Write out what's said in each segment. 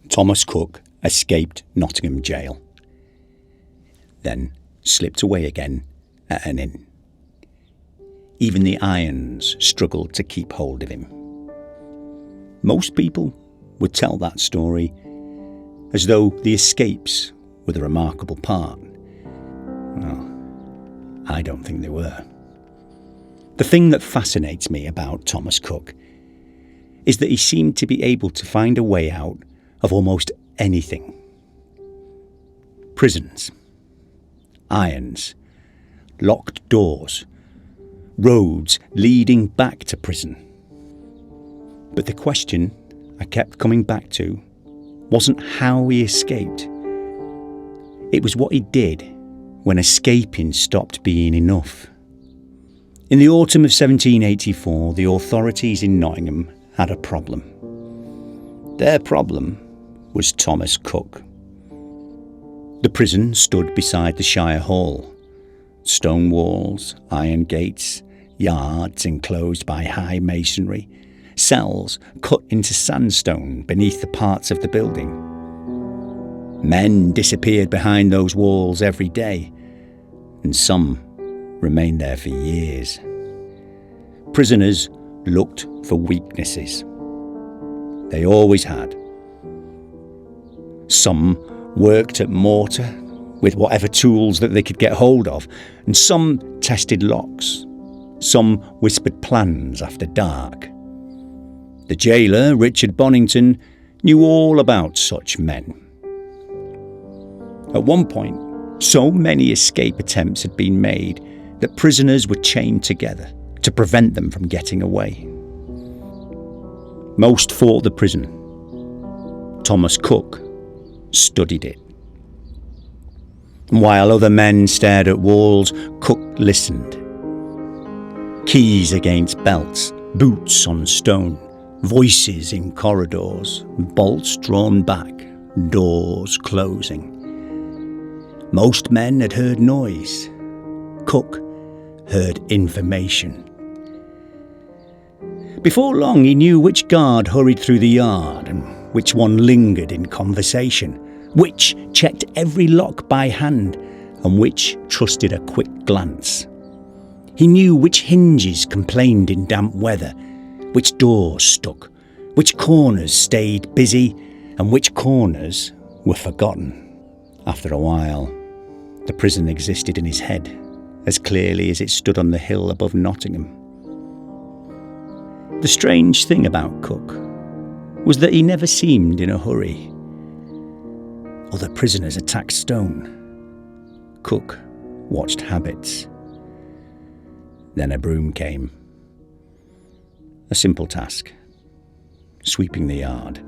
Thomas Cook escaped Nottingham jail, then slipped away again at an inn. Even the irons struggled to keep hold of him. Most people would tell that story as though the escapes were the remarkable part. Well, I don't think they were. The thing that fascinates me about Thomas Cook is that he seemed to be able to find a way out of almost anything. Prisons, irons, locked doors, roads leading back to prison. But the question I kept coming back to wasn't how he escaped. It was what he did when escaping stopped being enough. In the autumn of 1784, the authorities in Nottingham had a problem. Their problem was Thomas Cook. The prison stood beside the Shire Hall. Stone walls, iron gates, yards enclosed by high masonry, cells cut into sandstone beneath the parts of the building. Men disappeared behind those walls every day, and some remained there for years. Prisoners looked for weaknesses. They always had. Some worked at mortar with whatever tools that they could get hold of, and some tested locks. Some whispered plans after dark. The jailer, Richard Bonington, knew all about such men. At one point, so many escape attempts had been made that prisoners were chained together to prevent them from getting away. Most fought the prison. Thomas Cook studied it. While other men stared at walls, Cook listened. Keys against belts, boots on stone, voices in corridors, bolts drawn back, doors closing. Most men had heard noise. Cook heard information. Before long, he knew which guard hurried through the yard and which one lingered in conversation, which checked every lock by hand and which trusted a quick glance. He knew which hinges complained in damp weather, which doors stuck, which corners stayed busy and which corners were forgotten. After a while, the prison existed in his head as clearly as it stood on the hill above Nottingham. The strange thing about Cook was that he never seemed in a hurry. Other prisoners attacked stone. Cook watched habits. Then a broom came. A simple task. Sweeping the yard,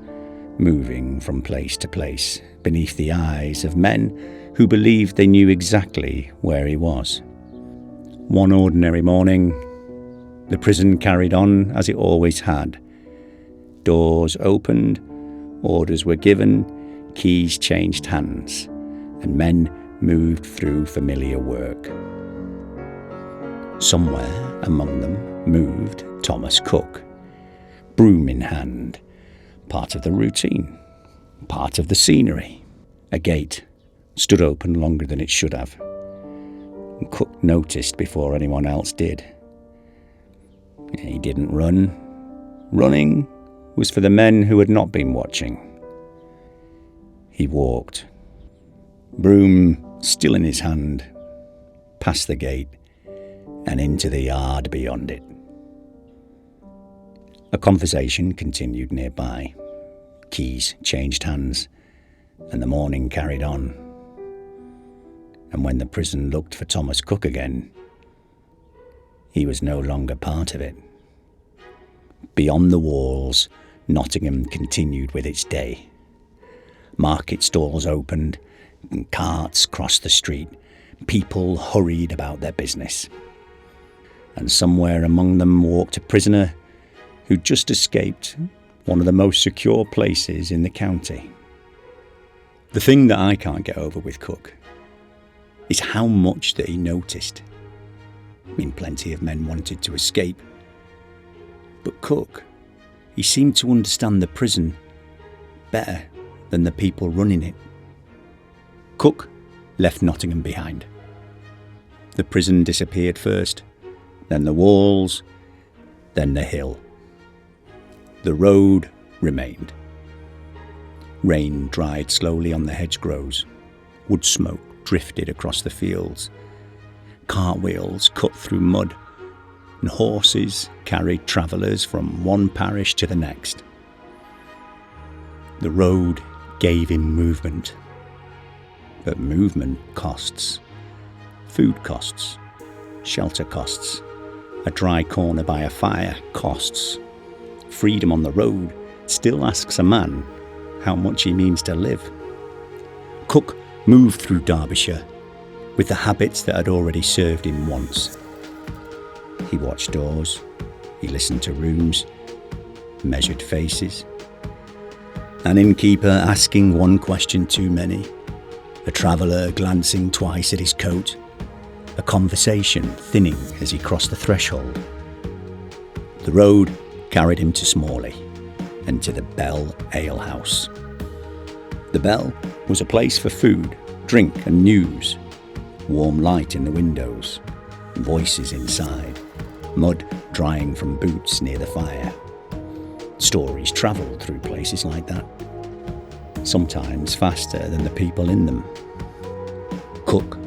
moving from place to place beneath the eyes of men who believed they knew exactly where he was. One ordinary morning, the prison carried on as it always had. Doors opened, orders were given, keys changed hands, and men moved through familiar work. Somewhere among them moved Thomas Cook, broom in hand, part of the routine, part of the scenery. A gate stood open longer than it should have. Cook noticed before anyone else did. He didn't run. Running was for the men who had not been watching. He walked, broom still in his hand, past the gate and into the yard beyond it. A conversation continued nearby. Keys changed hands, and the morning carried on. And when the prison looked for Thomas Cook again, he was no longer part of it. Beyond the walls, Nottingham continued with its day. Market stalls opened, and carts crossed the street. People hurried about their business. And somewhere among them walked a prisoner who'd just escaped one of the most secure places in the county. The thing that I can't get over with Cook is how much that he noticed. I mean, plenty of men wanted to escape. But Cook, he seemed to understand the prison better than the people running it. Cook left Nottingham behind. The prison disappeared first, then the walls, then the hill. The road remained. Rain dried slowly on the hedgerows. Wood smoke drifted across the fields. Cartwheels cut through mud, and horses carried travellers from one parish to the next. The road gave him movement. But movement costs. Food costs. Shelter costs. A dry corner by a fire costs. Freedom on the road still asks a man how much he means to live. Cook moved through Derbyshire with the habits that had already served him once. He watched doors, he listened to rooms, measured faces. An innkeeper asking one question too many, a traveller glancing twice at his coat, a conversation thinning as he crossed the threshold. The road carried him to Smalley and to the Bell Ale House. The Bell was a place for food, drink and news. Warm light in the windows, voices inside, mud drying from boots near the fire. Stories travelled through places like that, sometimes faster than the people in them. Cook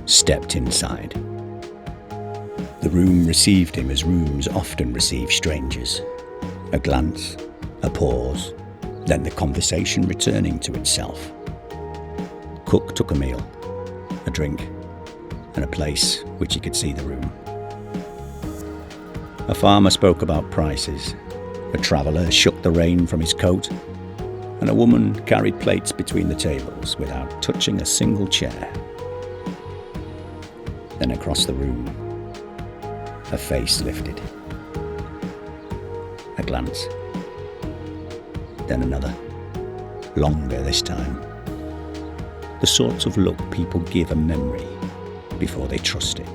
stepped inside. The room received him as rooms often receive strangers. A glance, a pause, then the conversation returning to itself. Cook took a meal, a drink, and a place which he could see the room. A farmer spoke about prices. A traveller shook the rain from his coat, and a woman carried plates between the tables without touching a single chair. Then across the room, a face lifted. A glance. Then another, longer this time. The sort of look people give a memory before they trust it.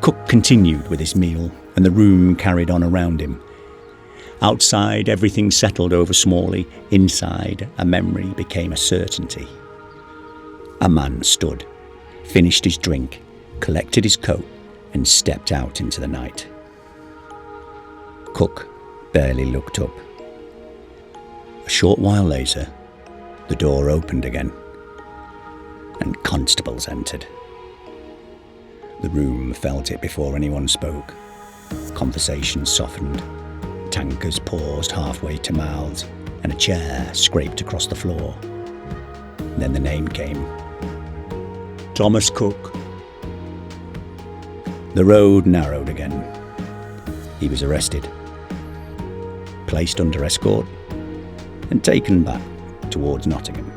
Cook continued with his meal, and the room carried on around him. Outside, everything settled over Smalley. Inside, a memory became a certainty. A man stood, finished his drink, collected his coat, and stepped out into the night. Cook barely looked up. A short while later, the door opened again, and constables entered. The room felt it before anyone spoke. Conversation softened. Tankers paused halfway to mouths, and a chair scraped across the floor. Then the name came. Thomas Cook. The road narrowed again. He was arrested, placed under escort, and taken back towards Nottingham.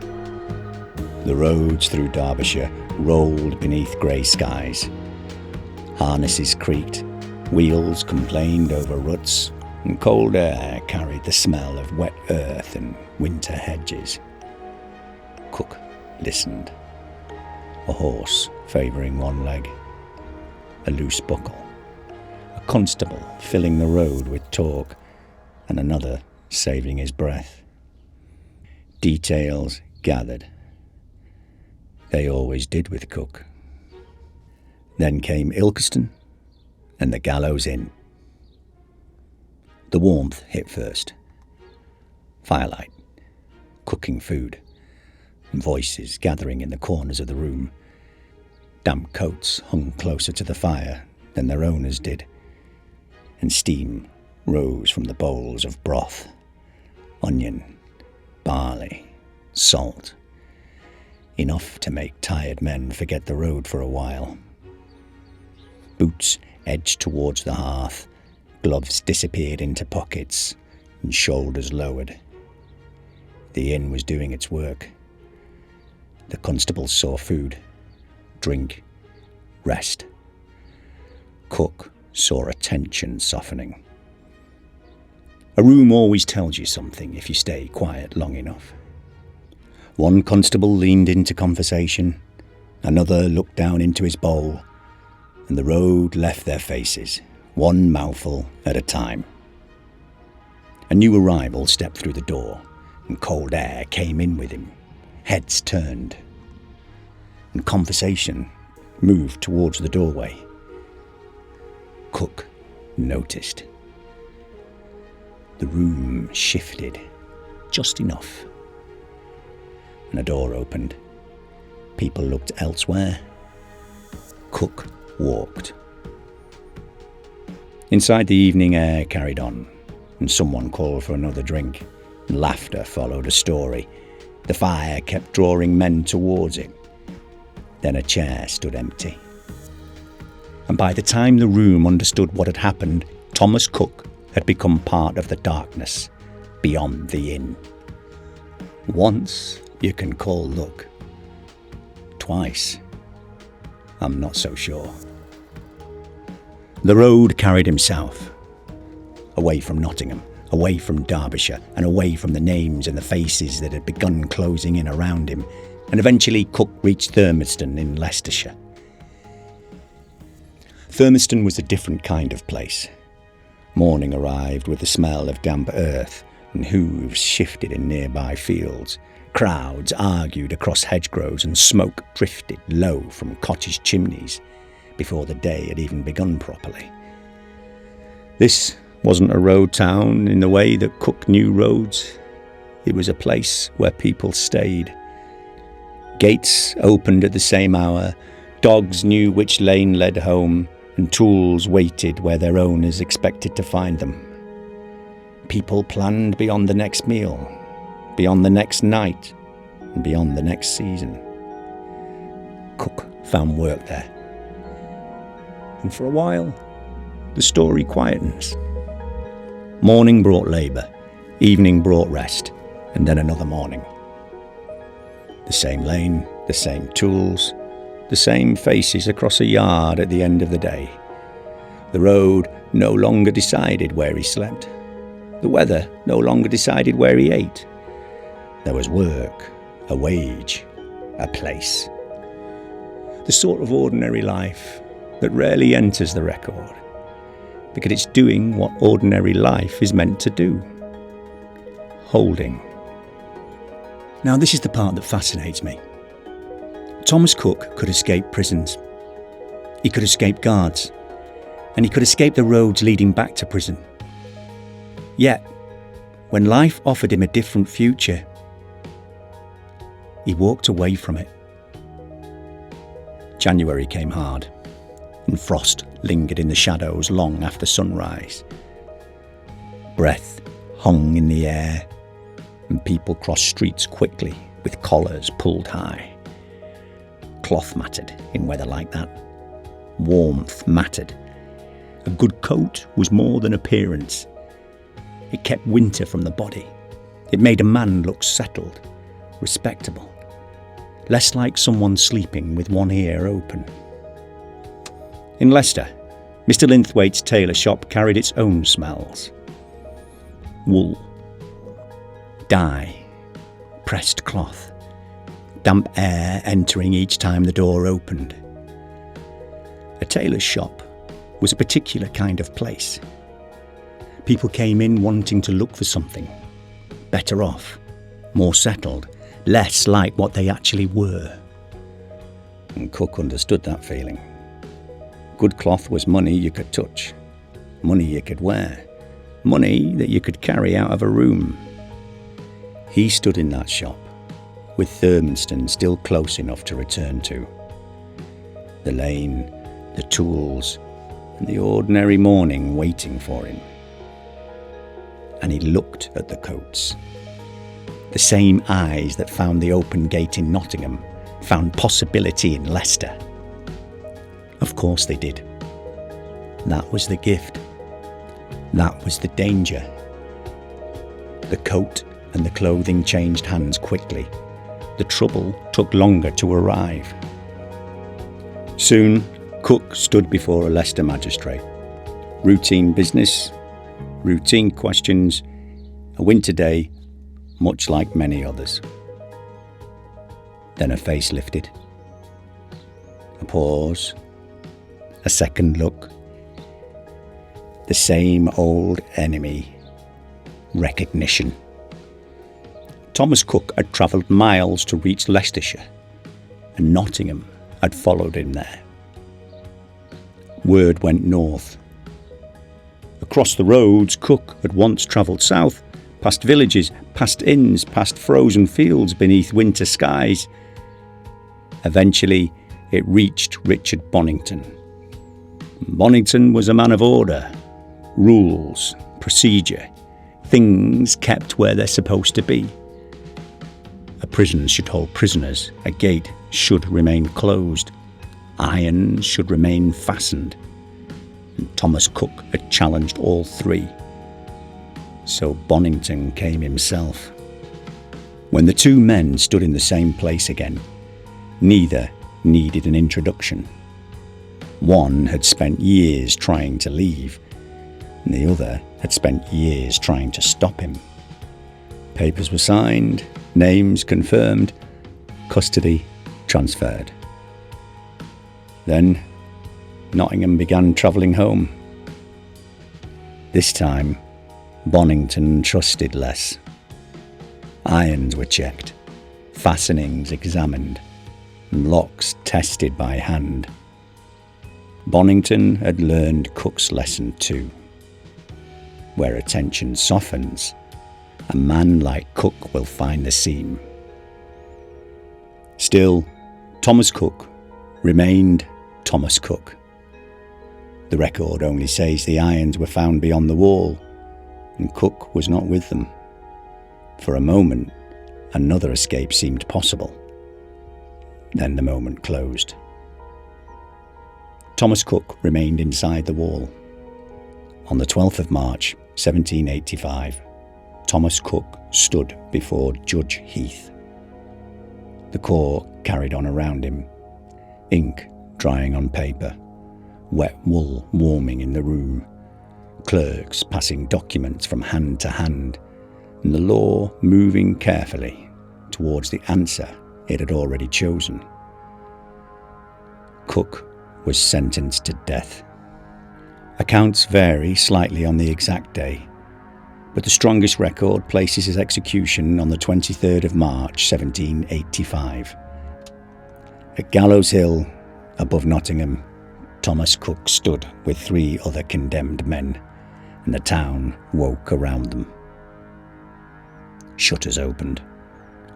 The roads through Derbyshire rolled beneath grey skies. Harnesses creaked, wheels complained over ruts, and cold air carried the smell of wet earth and winter hedges. Cook listened. A horse favouring one leg, a loose buckle, a constable filling the road with talk, and another saving his breath. Details gathered. They always did with Cook. Then came Ilkeston and the Gallows Inn. The warmth hit first. Firelight, cooking food, and voices gathering in the corners of the room. Damp coats hung closer to the fire than their owners did, and steam rose from the bowls of broth, onion, barley, salt, enough to make tired men forget the road for a while. Boots edged towards the hearth, gloves disappeared into pockets, and shoulders lowered. The inn was doing its work. The constables saw food, drink, rest. Cook saw attention softening. A room always tells you something if you stay quiet long enough. One constable leaned into conversation, another looked down into his bowl, and the road left their faces, one mouthful at a time. A new arrival stepped through the door, and cold air came in with him. Heads turned, and conversation moved towards the doorway. Cook noticed. The room shifted just enough, and a door opened. People looked elsewhere. Cook walked. Inside, the evening air carried on, and someone called for another drink. Laughter followed a story. The fire kept drawing men towards it. Then a chair stood empty. And by the time the room understood what had happened, Thomas Cook had become part of the darkness beyond the inn. Once you can call luck. Twice, I'm not so sure. The road carried him south, away from Nottingham, away from Derbyshire, and away from the names and the faces that had begun closing in around him, and eventually Cook reached Thurmaston in Leicestershire. Thurmaston was a different kind of place. Morning arrived with the smell of damp earth, and hooves shifted in nearby fields. Crowds argued across hedgerows, and smoke drifted low from cottage chimneys before the day had even begun properly. This wasn't a road town in the way that Cook knew roads. It was a place where people stayed. Gates opened at the same hour, dogs knew which lane led home, and tools waited where their owners expected to find them. People planned beyond the next meal, beyond the next night, and beyond the next season. Cook found work there. And for a while, the story quietens. Morning brought labour, evening brought rest, and then another morning. The same lane, the same tools, the same faces across a yard at the end of the day. The road no longer decided where he slept. The weather no longer decided where he ate. There was work, a wage, a place. The sort of ordinary life that rarely enters the record, because it's doing what ordinary life is meant to do. Holding. Now, this is the part that fascinates me. Thomas Cook could escape prisons. He could escape guards. And he could escape the roads leading back to prison. Yet, when life offered him a different future, he walked away from it. January came hard, and frost lingered in the shadows long after sunrise. Breath hung in the air, and people crossed streets quickly with collars pulled high. Cloth mattered in weather like that. Warmth mattered. A good coat was more than appearance. It kept winter from the body. It made a man look settled, respectable, less like someone sleeping with one ear open. In Leicester, Mr. Linthwaite's tailor shop carried its own smells. Wool, dye, pressed cloth, damp air entering each time the door opened. A tailor's shop was a particular kind of place. People came in wanting to look for something, better off, more settled, less like what they actually were. And Cook understood that feeling. Good cloth was money you could touch, money you could wear, money that you could carry out of a room. He stood in that shop, with Thurmaston still close enough to return to. The lane, the tools, and the ordinary morning waiting for him. And he looked at the coats. The same eyes that found the open gate in Nottingham found possibility in Leicester. Of course they did. That was the gift. That was the danger. The coat and the clothing changed hands quickly. The trouble took longer to arrive. Soon, Cook stood before a Leicester magistrate. Routine business, routine questions, a winter day, much like many others. Then a face lifted. A pause. A second look. The same old enemy. Recognition. Thomas Cook had travelled miles to reach Leicestershire, and Nottingham had followed him there. Word went north. Across the roads, Cook had once travelled south, past villages, past inns, past frozen fields beneath winter skies. Eventually, it reached Richard Bonington. Bonington was a man of order, rules, procedure, things kept where they're supposed to be. A prison should hold prisoners, a gate should remain closed, irons should remain fastened. And Thomas Cook had challenged all three. So Bonington came himself. When the two men stood in the same place again, neither needed an introduction. One had spent years trying to leave, and the other had spent years trying to stop him. Papers were signed, names confirmed, custody transferred. Then Nottingham began travelling home. This time, Bonington trusted less. Irons were checked, fastenings examined, and locks tested by hand. Bonington had learned Cook's lesson too. Where attention softens, a man like Cook will find the seam. Still, Thomas Cook remained Thomas Cook. The record only says the irons were found beyond the wall, and Cook was not with them. For a moment, another escape seemed possible. Then the moment closed. Thomas Cook remained inside the wall. On the 12th of March, 1785, Thomas Cook stood before Judge Heath. The court carried on around him, ink drying on paper, wet wool warming in the room, clerks passing documents from hand to hand, and the law moving carefully towards the answer it had already chosen. Cook was sentenced to death. Accounts vary slightly on the exact day, but the strongest record places his execution on the 23rd of March 1785. At Gallows Hill, above Nottingham, Thomas Cook stood with 3 other condemned men, and the town woke around them. Shutters opened,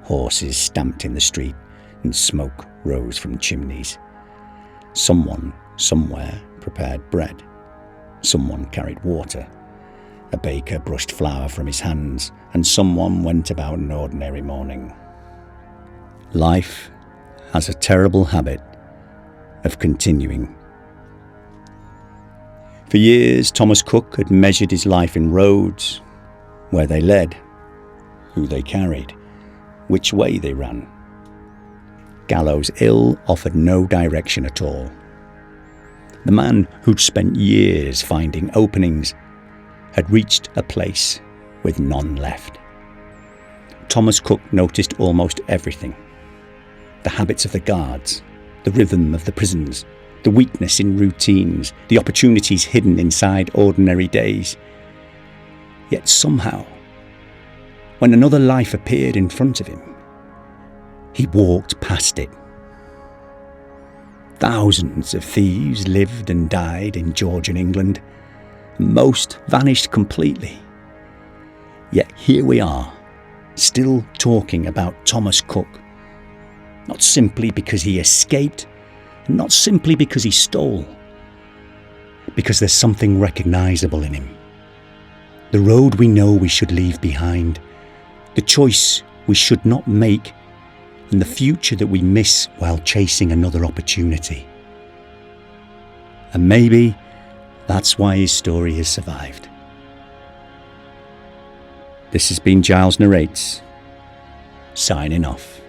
horses stamped in the street, and smoke rose from chimneys. Someone, somewhere, prepared bread. Someone carried water. A baker brushed flour from his hands, and someone went about an ordinary morning. Life has a terrible habit of continuing. For years, Thomas Cook had measured his life in roads, where they led, who they carried, which way they ran. Gallows Hill offered no direction at all. The man who'd spent years finding openings had reached a place with none left. Thomas Cook noticed almost everything. The habits of the guards, the rhythm of the prisons, the weakness in routines, the opportunities hidden inside ordinary days. Yet somehow, when another life appeared in front of him, he walked past it. Thousands of thieves lived and died in Georgian England. Most vanished completely. Yet here we are, still talking about Thomas Cook. Not simply because he escaped, not simply because he stole, because there's something recognisable in him. The road we know we should leave behind, the choice we should not make, and the future that we miss while chasing another opportunity. And maybe that's why his story has survived. This has been Giles Narrates, signing off.